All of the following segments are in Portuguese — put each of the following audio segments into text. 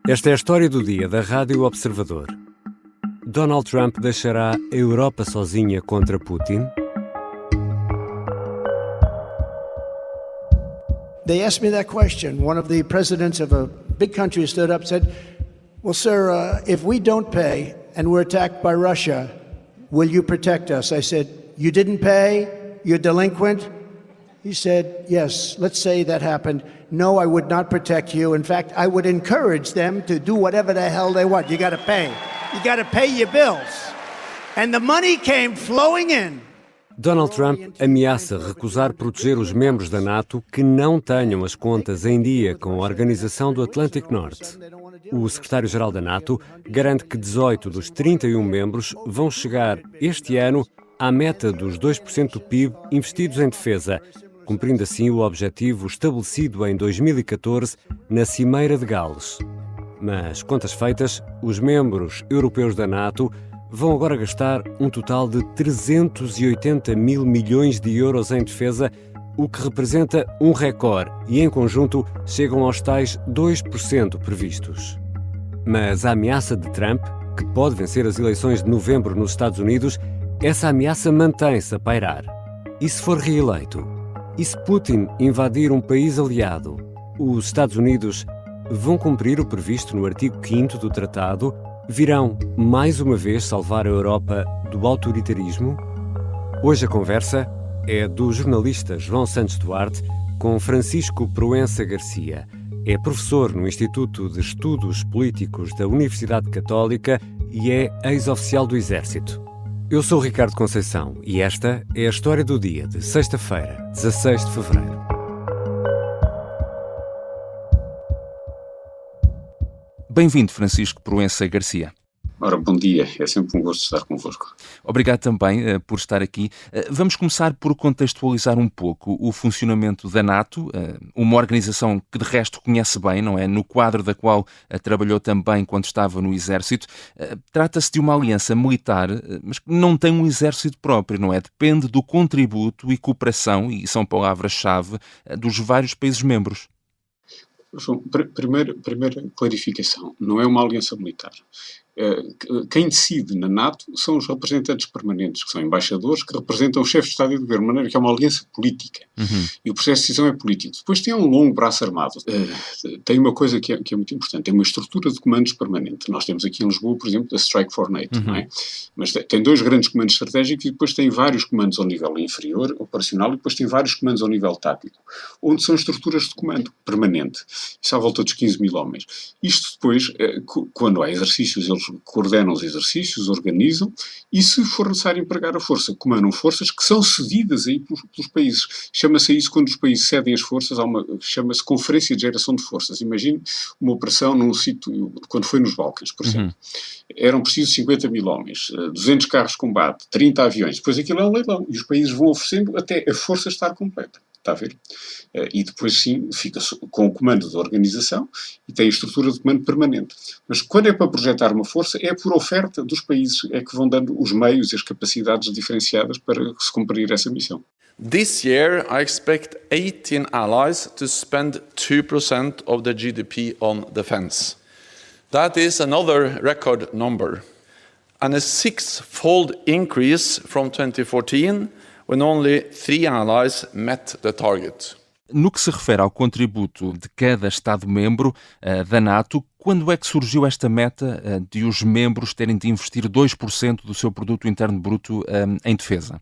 Esta é a história do dia da Rádio Observador. Donald Trump deixará a Europa sozinha contra Putin? They asked me that question. One of the presidents of a big country stood up and said, well, sir, if we don't pay and we're attacked by Russia, will you protect us? I said, you didn't pay? You're delinquent? He said, yes, let's say that happened. No, I would not protect you. In fact, I would encourage them to do whatever the hell they want. You got to pay. You got to pay your bills. And the money came flowing in. Donald Trump ameaça recusar proteger os membros da NATO que não tenham as contas em dia com a Organização do Atlântico Norte. O secretário-geral da NATO garante que 18 dos 31 membros vão chegar este ano à meta dos 2% do PIB investidos em defesa, cumprindo assim o objetivo estabelecido em 2014 na Cimeira de Gales. Mas, contas feitas, os membros europeus da NATO vão agora gastar um total de 380 mil milhões de euros em defesa, o que representa um recorde, e em conjunto chegam aos tais 2% previstos. Mas a ameaça de Trump, que pode vencer as eleições de novembro nos Estados Unidos, essa ameaça mantém-se a pairar. E se for reeleito? E se Putin invadir um país aliado? Os Estados Unidos vão cumprir o previsto no artigo 5º do tratado? Virão, mais uma vez, salvar a Europa do autoritarismo? Hoje a conversa é do jornalista João Santos Duarte com Francisco Proença Garcia. É professor no Instituto de Estudos Políticos da Universidade Católica e é ex-oficial do Exército. Eu sou Ricardo Conceição e esta é a história do dia de sexta-feira, 16 de fevereiro. Bem-vindo, Francisco Proença Garcia. Ora, bom dia. É sempre um gosto estar convosco. Obrigado também por estar aqui. Vamos começar por contextualizar um pouco o funcionamento da NATO, uma organização que de resto conhece bem, não é? No quadro da qual trabalhou também quando estava no Exército. Trata-se de uma aliança militar, mas que não tem um exército próprio, não é? Depende do contributo e cooperação, e são palavras-chave, dos vários países membros. João, primeira clarificação, não é uma aliança militar. Quem decide na NATO são os representantes permanentes, que são embaixadores, que representam o chefe de Estado e de Governo, de maneira que é uma aliança política. E o processo de decisão é político. Depois tem um longo braço armado. Tem uma coisa que é muito importante, tem uma estrutura de comandos permanente. Nós temos aqui em Lisboa, por exemplo, a Strike for NATO, não é? Mas tem dois grandes comandos estratégicos e depois tem vários comandos ao nível inferior, operacional, e depois tem vários comandos ao nível tático, onde são estruturas de comando permanente. Isso à volta dos 15 mil homens. Isto depois, quando há exercícios, eles coordenam os exercícios, organizam, e se for necessário empregar a força, comandam forças que são cedidas aí pelos países. Chama-se isso, quando os países cedem as forças, chama-se Conferência de Geração de Forças. Imagine uma operação num sítio, quando foi nos Balcãs, por exemplo. Eram precisos 50 mil homens, 200 carros de combate, 30 aviões. Depois aquilo é um leilão, e os países vão oferecendo até a força estar completa. Está a ver? E depois sim, fica com o comando da organização e tem a estrutura de comando permanente. Mas quando é para projetar uma força, é por oferta dos países, é que vão dando os meios e as capacidades diferenciadas para se cumprir essa missão. This year, I expect 18 allies to spend 2% of the GDP on defense. That is another record number, and a six-fold increase from 2014, when only 3 allies met the target. No que se refere ao contributo de cada Estado-membro da NATO, quando é que surgiu esta meta de os membros terem de investir 2% do seu produto interno bruto em defesa?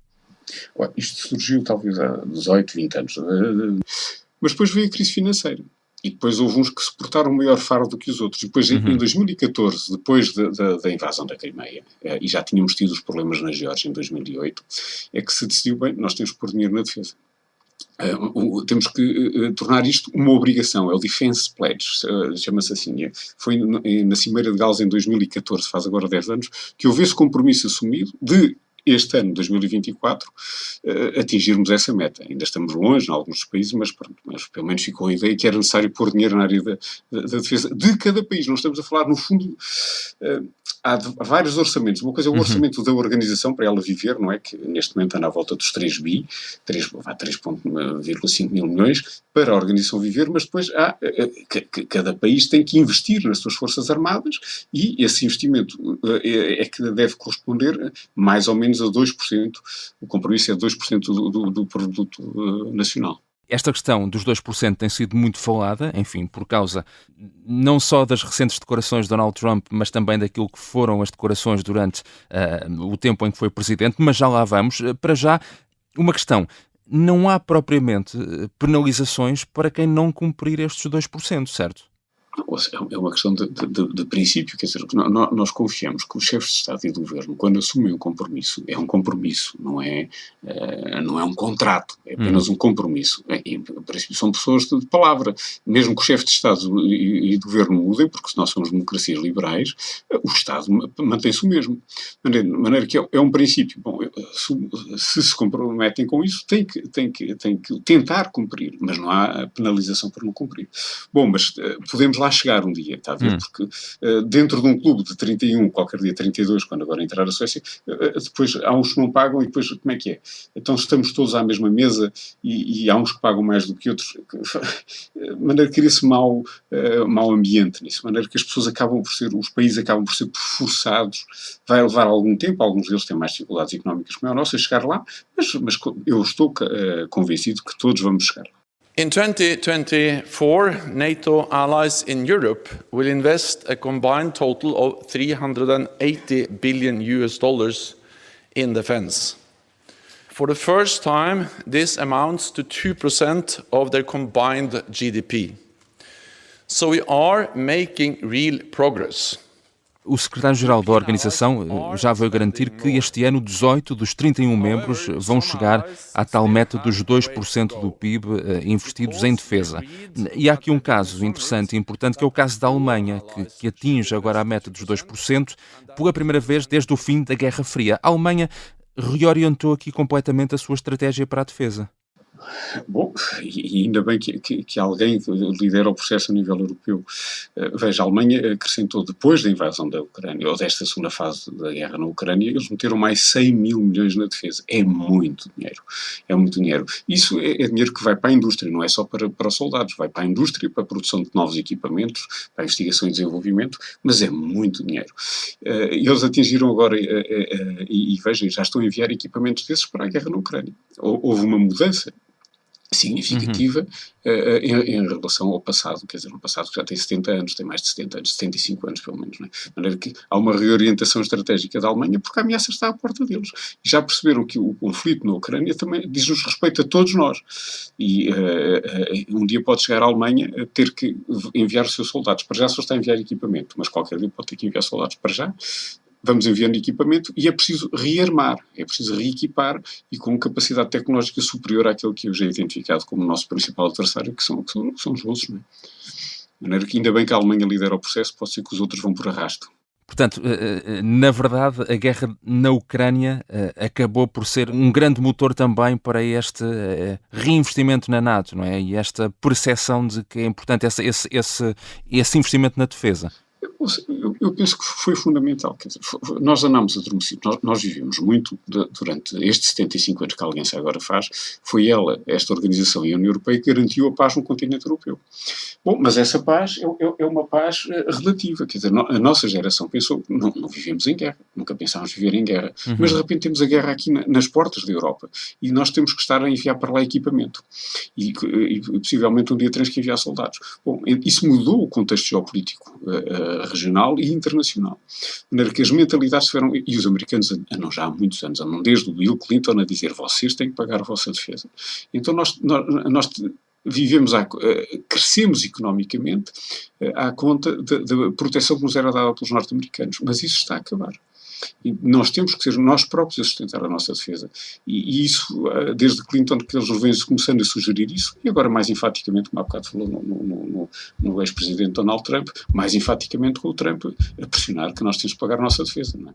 Isto surgiu talvez há 18, 20 anos. Mas depois veio a crise financeira. E depois houve uns que suportaram um maior fardo do que os outros. Depois, em 2014, depois da invasão da Crimeia, e já tínhamos tido os problemas na Geórgia em 2008, é que se decidiu, bem, nós temos que pôr dinheiro na defesa. Temos que tornar isto uma obrigação, é o Defense Pledge, chama-se assim. Foi na Cimeira de Gales em 2014, faz agora 10 anos, que houve esse compromisso assumido de este ano, 2024, atingirmos essa meta. Ainda estamos longe em alguns países, mas pelo menos ficou a ideia que era necessário pôr dinheiro na área da defesa de cada país. Não estamos a falar, no fundo, há vários orçamentos. Uma coisa é o orçamento da organização para ela viver, não é? Que neste momento anda à volta dos 3,5 mil milhões para a organização viver, mas depois há, cada país tem que investir nas suas forças armadas e esse investimento é que deve corresponder mais ou menos a 2%, o compromisso é 2% do produto nacional. Esta questão dos 2% tem sido muito falada, enfim, por causa não só das recentes declarações de Donald Trump, mas também daquilo que foram as declarações durante o tempo em que foi presidente, mas já lá vamos. Para já, uma questão. Não há propriamente penalizações para quem não cumprir estes 2%, certo? É uma questão de princípio, quer dizer, nós confiamos que os chefes de Estado e de Governo, quando assumem um compromisso, é um compromisso, não é um contrato, é apenas um compromisso. Em princípio são pessoas de palavra. Mesmo que o chefe de Estado e de Governo mudem, porque se nós somos democracias liberais, o Estado mantém-se o mesmo. De maneira que é um princípio. Bom, se comprometem com isso, tem que tentar cumprir, mas não há penalização por não cumprir. Bom, mas podemos lá chegar um dia, está a ver? Porque dentro de um clube de 31, qualquer dia 32, quando agora entrar a Suécia, depois há uns que não pagam e depois como é que é? Então estamos todos à mesma mesa e há uns que pagam mais do que outros, de maneira que cria-se mau ambiente nisso, de maneira que as pessoas os países acabam por ser forçados, vai levar algum tempo, alguns deles têm mais dificuldades económicas como é a nossa, a chegar lá, mas eu estou convencido que todos vamos chegar lá. In 2024, NATO allies in Europe will invest a combined total of $380 billion in defense. For the first time, this amounts to 2% of their combined GDP. So we are making real progress. O secretário-geral da organização já veio garantir que este ano 18 dos 31 membros vão chegar à tal meta dos 2% do PIB investidos em defesa. E há aqui um caso interessante e importante, que é o caso da Alemanha, que atinge agora a meta dos 2% pela primeira vez desde o fim da Guerra Fria. A Alemanha reorientou aqui completamente a sua estratégia para a defesa. Bom, e ainda bem que alguém lidera o processo a nível europeu. Veja, a Alemanha acrescentou, depois da invasão da Ucrânia, ou desta segunda fase da guerra na Ucrânia, eles meteram mais 100 mil milhões na defesa. É muito dinheiro. É muito dinheiro. Isso é dinheiro que vai para a indústria, não é só para os soldados, vai para a indústria, para a produção de novos equipamentos, para a investigação e desenvolvimento, mas é muito dinheiro. Eles atingiram agora, e vejam, já estão a enviar equipamentos desses para a guerra na Ucrânia. Houve uma mudança significativa em relação ao passado, quer dizer, um passado que já tem 70 anos, tem mais de 70 anos, 75 anos pelo menos, não é? De maneira que há uma reorientação estratégica da Alemanha porque a ameaça está à porta deles. E já perceberam que o conflito na Ucrânia também diz-nos respeito a todos nós. E um dia pode chegar a Alemanha a ter que enviar os seus soldados. Para já só está a enviar equipamento, mas qualquer dia pode ter que enviar soldados. Para já vamos enviando equipamento e é preciso rearmar, é preciso reequipar e com capacidade tecnológica superior àquele que hoje é identificado como o nosso principal adversário, que são os russos, não é? De maneira que ainda bem que a Alemanha lidera o processo, pode ser que os outros vão por arrasto. Portanto, na verdade, a guerra na Ucrânia acabou por ser um grande motor também para este reinvestimento na NATO, não é? E esta percepção de que é importante esse investimento na defesa. Eu penso que foi fundamental, quer dizer, nós andámos adormecidos, nós vivemos muito durante estes 75 anos que a Aliança agora faz, foi esta organização e a União Europeia que garantiu a paz no continente europeu. Bom, mas essa paz é uma paz relativa, quer dizer, a nossa geração pensou, não vivemos em guerra, nunca pensámos viver em guerra, mas de repente temos a guerra aqui nas portas da Europa e nós temos que estar a enviar para lá equipamento e possivelmente um dia teremos que enviar soldados. Bom, isso mudou o contexto geopolítico regional e internacional. De maneira que as mentalidades tiveram, e os americanos andam já há muitos anos, andam desde o Bill Clinton a dizer vocês têm que pagar a vossa defesa. Então nós vivemos, crescemos economicamente à conta da proteção que nos era dada pelos norte-americanos, mas isso está a acabar. E nós temos que ser nós próprios a sustentar a nossa defesa. E isso, desde Clinton, que eles vêm começando a sugerir isso, e agora mais enfaticamente, como há bocado falou no ex-presidente Donald Trump, mais enfaticamente com o Trump, a pressionar que nós temos que pagar a nossa defesa, não é?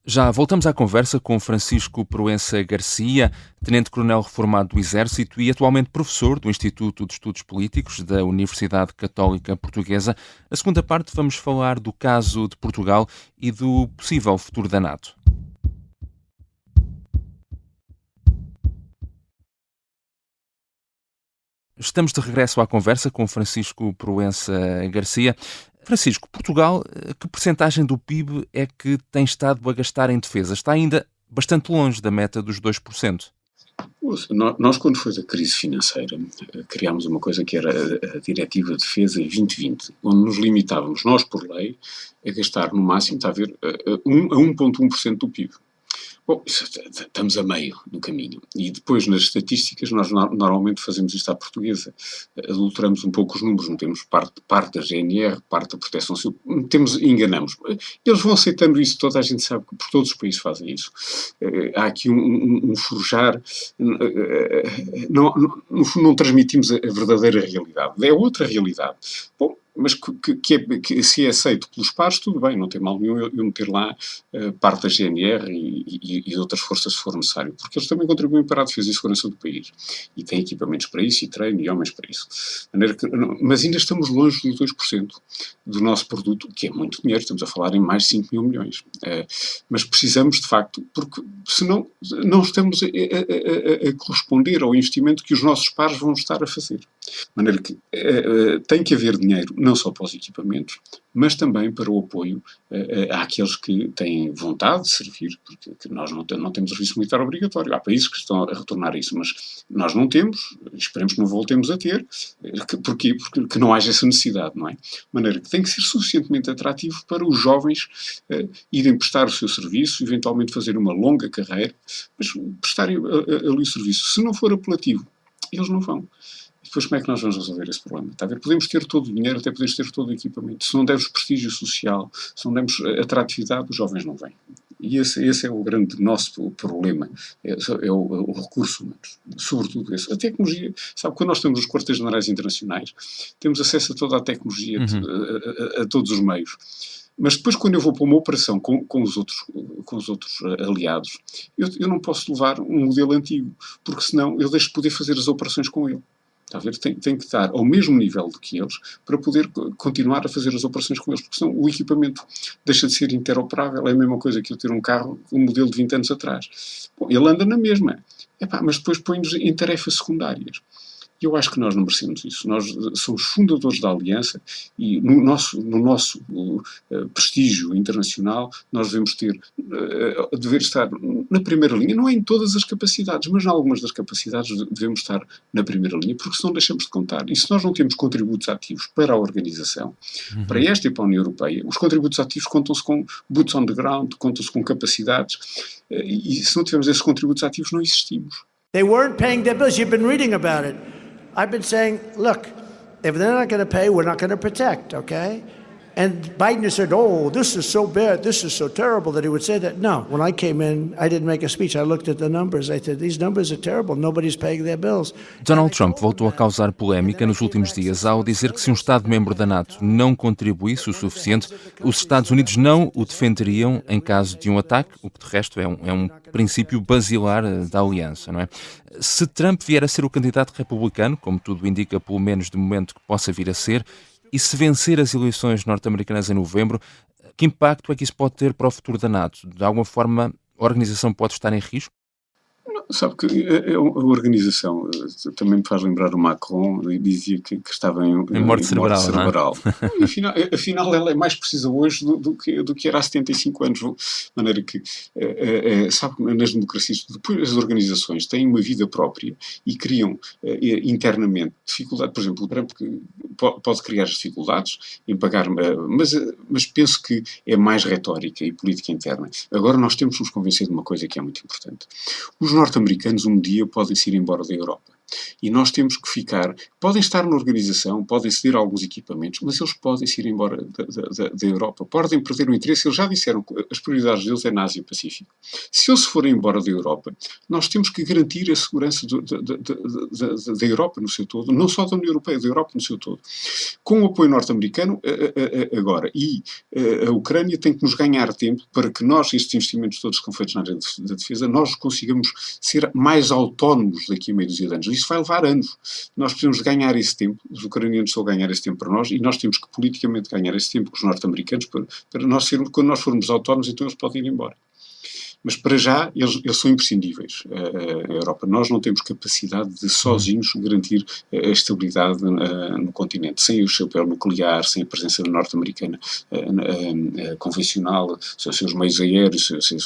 Já voltamos à conversa com Francisco Proença Garcia, tenente-coronel reformado do Exército e atualmente professor do Instituto de Estudos Políticos da Universidade Católica Portuguesa. Na segunda parte vamos falar do caso de Portugal e do possível futuro da NATO. Estamos de regresso à conversa com Francisco Proença Garcia. Francisco, Portugal, que percentagem do PIB é que tem estado a gastar em defesa? Está ainda bastante longe da meta dos 2%. Nós, quando foi a crise financeira, criámos uma coisa que era a Diretiva de Defesa 2020, onde nos limitávamos, nós por lei, a gastar no máximo, está a ver, a 1,1% do PIB. Bom, estamos a meio do caminho. E depois, nas estatísticas, nós normalmente fazemos isto à portuguesa. Adulteramos um pouco os números, metemos parte da GNR, parte da Proteção Civil, enganamos. Eles vão aceitando isso, toda a gente sabe que por todos os países fazem isso. Há aqui um forjar. Não transmitimos a verdadeira realidade. É outra realidade. Bom, mas que se é aceito pelos pares, tudo bem, não tem mal nenhum eu meter lá parte da GNR e de outras forças se for necessário, porque eles também contribuem para a defesa e segurança do país. E têm equipamentos para isso, e treino, e homens para isso. Mas ainda estamos longe dos 2% do nosso produto, que é muito dinheiro, estamos a falar em mais de 5 mil milhões. Mas precisamos, de facto, porque senão não estamos a corresponder ao investimento que os nossos pares vão estar a fazer. De maneira que tem que haver dinheiro, não só para os equipamentos, mas também para o apoio àqueles que têm vontade de servir, porque nós não temos serviço militar obrigatório. Há países que estão a retornar isso, mas nós não temos, esperemos que não voltemos a ter. Porquê? Porque não haja essa necessidade, não é? De maneira que tem que ser suficientemente atrativo para os jovens irem prestar o seu serviço, eventualmente fazer uma longa carreira, mas prestarem ali o serviço. Se não for apelativo, eles não vão. Depois como é que nós vamos resolver esse problema? Está a ver? Podemos ter todo o dinheiro, até podemos ter todo o equipamento. Se não dermos prestígio social, se não dermos atratividade, os jovens não vêm. E esse é o grande nosso problema, é o recurso humano, sobretudo esse. A tecnologia, sabe, quando nós temos os quartéis-generais internacionais, temos acesso a toda a tecnologia, a todos os meios. Mas depois, quando eu vou para uma operação com os outros aliados, eu não posso levar um modelo antigo, porque senão eu deixo de poder fazer as operações com ele. Está a ver? Tem que estar ao mesmo nível do que eles para poder continuar a fazer as operações com eles, porque senão o equipamento deixa de ser interoperável. É a mesma coisa que eu ter um carro, um modelo de 20 anos atrás. Bom, ele anda na mesma, mas depois põe-nos em tarefas secundárias. E eu acho que nós não merecemos isso. Nós somos fundadores da Aliança e no nosso prestígio internacional nós devemos dever estar na primeira linha, não é em todas as capacidades, mas em algumas das capacidades devemos estar na primeira linha, porque senão deixamos de contar. E se nós não temos contributos ativos para a organização, para esta e para a União Europeia, os contributos ativos contam-se com boots on the ground, contam-se com capacidades, e se não tivermos esses contributos ativos não existimos. They weren't paying their bills. You've been reading about it. I've been saying, look, if they're not going to pay, we're not going to protect, okay? And Biden has said, oh, this is so bad, this is so terrible that he would say that. No, when I came in, I didn't make a speech. I looked at the numbers. I said, these numbers are terrible. Nobody's paying their bills. Donald Trump voltou a causar polémica nos últimos dias ao dizer que se um Estado-membro da NATO não contribuísse o suficiente, os Estados Unidos não o defenderiam em caso de um ataque, o que de resto é um princípio basilar da aliança, não é? Se Trump vier a ser o candidato republicano, como tudo indica, pelo menos de momento que possa vir a ser, e se vencer as eleições norte-americanas em novembro, que impacto é que isso pode ter para o futuro da NATO? De alguma forma, a organização pode estar em risco? Sabe que a organização também me faz lembrar o Macron, dizia que estava em morte cerebral. Não é? Afinal, ela é mais precisa hoje do que era há 75 anos. De maneira que, sabe, nas democracias, depois as organizações têm uma vida própria e criam internamente dificuldade. Por exemplo, o Trump pode criar as dificuldades em pagar, mas penso que é mais retórica e política interna. Agora nós temos que nos convencer de uma coisa que é muito importante. Os norte-americanos um dia podem se ir embora da Europa. E nós temos que ficar, podem estar na organização, podem ceder alguns equipamentos, mas eles podem se ir embora da Europa, podem perder o interesse. Eles já disseram que as prioridades deles é na Ásia-Pacífico. Se eles forem embora da Europa, nós temos que garantir a segurança da Europa no seu todo, não só da União Europeia, da Europa no seu todo. Com o apoio norte-americano agora, e a Ucrânia tem que nos ganhar tempo para que nós, estes investimentos todos que são feitos na área da defesa, nós consigamos ser mais autónomos daqui a meio dúzia de anos. Isso vai levar anos. Nós precisamos ganhar esse tempo, os ucranianos estão a ganhar esse tempo para nós, e nós temos que politicamente ganhar esse tempo com os norte-americanos para nós sermos, quando nós formos autónomos, então eles podem ir embora. Mas para já eles são imprescindíveis, a Europa. Nós não temos capacidade de sozinhos garantir a estabilidade no continente, sem o seu papel nuclear, sem a presença norte-americana convencional, sem os seus meios aéreos, sem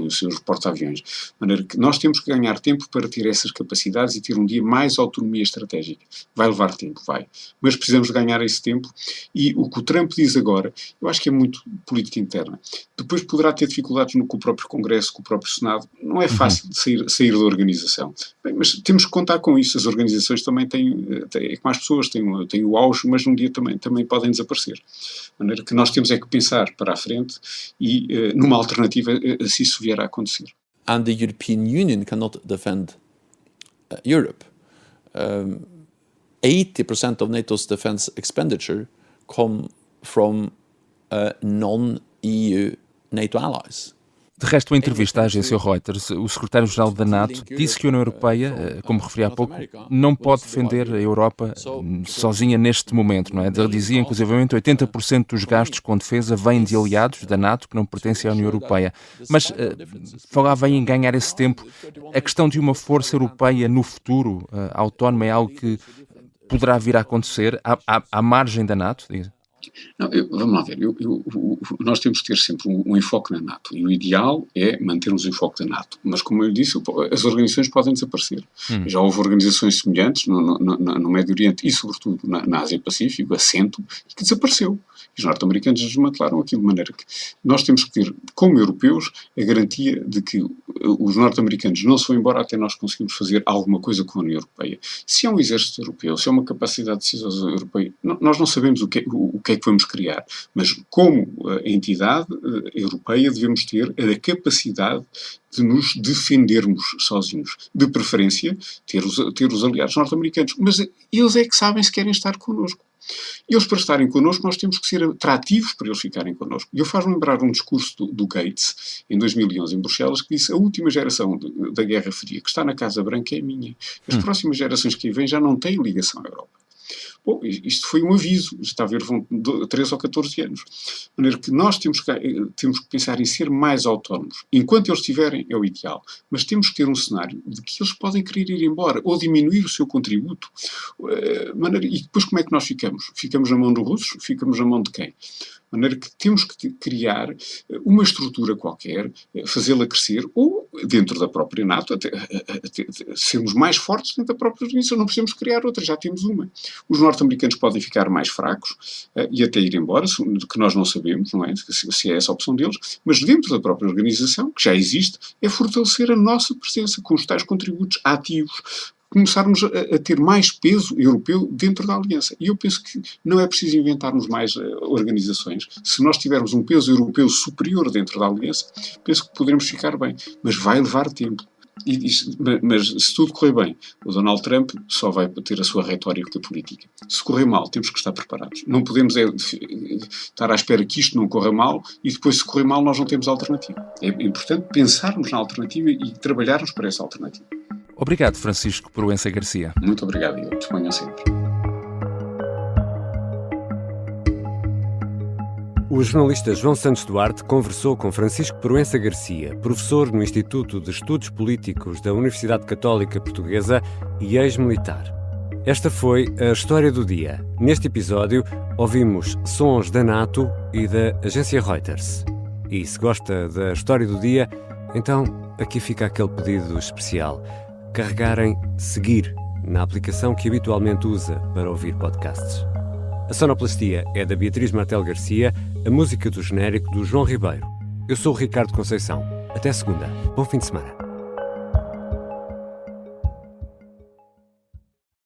os seus porta-aviões. De maneira que nós temos que ganhar tempo para ter essas capacidades e ter um dia mais autonomia estratégica. Vai levar tempo, vai. Mas precisamos ganhar esse tempo, e o que o Trump diz agora, eu acho que é muito política interna. Depois poderá ter dificuldades com o próprio Congresso, com o próprio Senado. Não é fácil de sair da organização. Bem, mas temos que contar com isso. As organizações também têm como as pessoas, têm o auge, mas um dia também podem desaparecer. De maneira que nós temos é que pensar para a frente e numa alternativa se isso vier a acontecer. And the European Union cannot defend Europe. 80% of NATO's defense expenditure come from non-EU NATO allies. De resto, em entrevista à agência Reuters, o secretário-geral da NATO disse que a União Europeia, como referi há pouco, não pode defender a Europa sozinha neste momento, não é? Dizia, inclusivamente, 80% dos gastos com defesa vêm de aliados da NATO que não pertencem à União Europeia. Mas falava em ganhar esse tempo. A questão de uma força europeia no futuro, autónoma, é algo que poderá vir a acontecer à margem da NATO, diz? Não, vamos lá ver, nós temos que ter sempre um enfoque na NATO, e o ideal é mantermos o enfoque da NATO, mas como eu disse, as organizações podem desaparecer. Já houve organizações semelhantes no Médio Oriente e sobretudo na Ásia-Pacífico, assento, e que desapareceu. Os norte-americanos desmantelaram aquilo, de maneira que nós temos que ter, como europeus, a garantia de que os norte-americanos não se vão embora até nós conseguirmos fazer alguma coisa com a União Europeia. Se é um exército europeu, se é uma capacidade de decisão europeia, nós não sabemos o que é que vamos criar, mas como entidade europeia devemos ter a capacidade de nos defendermos sozinhos. De preferência, ter os aliados norte-americanos. Mas eles é que sabem se querem estar connosco. Eles, para estarem connosco, nós temos que ser atrativos para eles ficarem connosco. E eu faz-me lembrar um discurso do Gates, em 2011, em Bruxelas, que disse: a última geração da Guerra Fria, que está na Casa Branca, é a minha. As próximas gerações que aí vêm já não têm ligação à Europa. Bom, isto foi um aviso, está a ver, vão 13 ou 14 anos. De maneira que nós temos que pensar em ser mais autónomos. Enquanto eles estiverem, é o ideal. Mas temos que ter um cenário de que eles podem querer ir embora ou diminuir o seu contributo. E depois como é que nós ficamos? Ficamos na mão dos russos? Ficamos na mão de quem? De maneira que temos que criar uma estrutura qualquer, fazê-la crescer, ou dentro da própria NATO, até sermos mais fortes dentro da própria organização. Não precisamos criar outra, já temos uma. Os norte-americanos podem ficar mais fracos e até ir embora, que nós não sabemos, não é? Se é essa a opção deles, mas dentro da própria organização, que já existe, é fortalecer a nossa presença com os tais contributos ativos, começarmos a ter mais peso europeu dentro da aliança. E eu penso que não é preciso inventarmos mais organizações. Se nós tivermos um peso europeu superior dentro da aliança, penso que poderemos ficar bem. Mas vai levar tempo. Mas se tudo correr bem, o Donald Trump só vai ter a sua retórica política. Se correr mal, temos que estar preparados. Não podemos estar à espera que isto não corra mal e depois, se correr mal, nós não temos alternativa. É importante pensarmos na alternativa e trabalharmos para essa alternativa. Obrigado, Francisco Proença Garcia. Muito obrigado, e eu disponho sempre. O jornalista João Santos Duarte conversou com Francisco Proença Garcia, professor no Instituto de Estudos Políticos da Universidade Católica Portuguesa e ex-militar. Esta foi a História do Dia. Neste episódio, ouvimos sons da NATO e da agência Reuters. E se gosta da História do Dia, então aqui fica aquele pedido especial: carregarem seguir na aplicação que habitualmente usa para ouvir podcasts. A sonoplastia é da Beatriz Martel Garcia, a música do genérico do João Ribeiro. Eu sou o Ricardo Conceição. Até segunda. Bom fim de semana.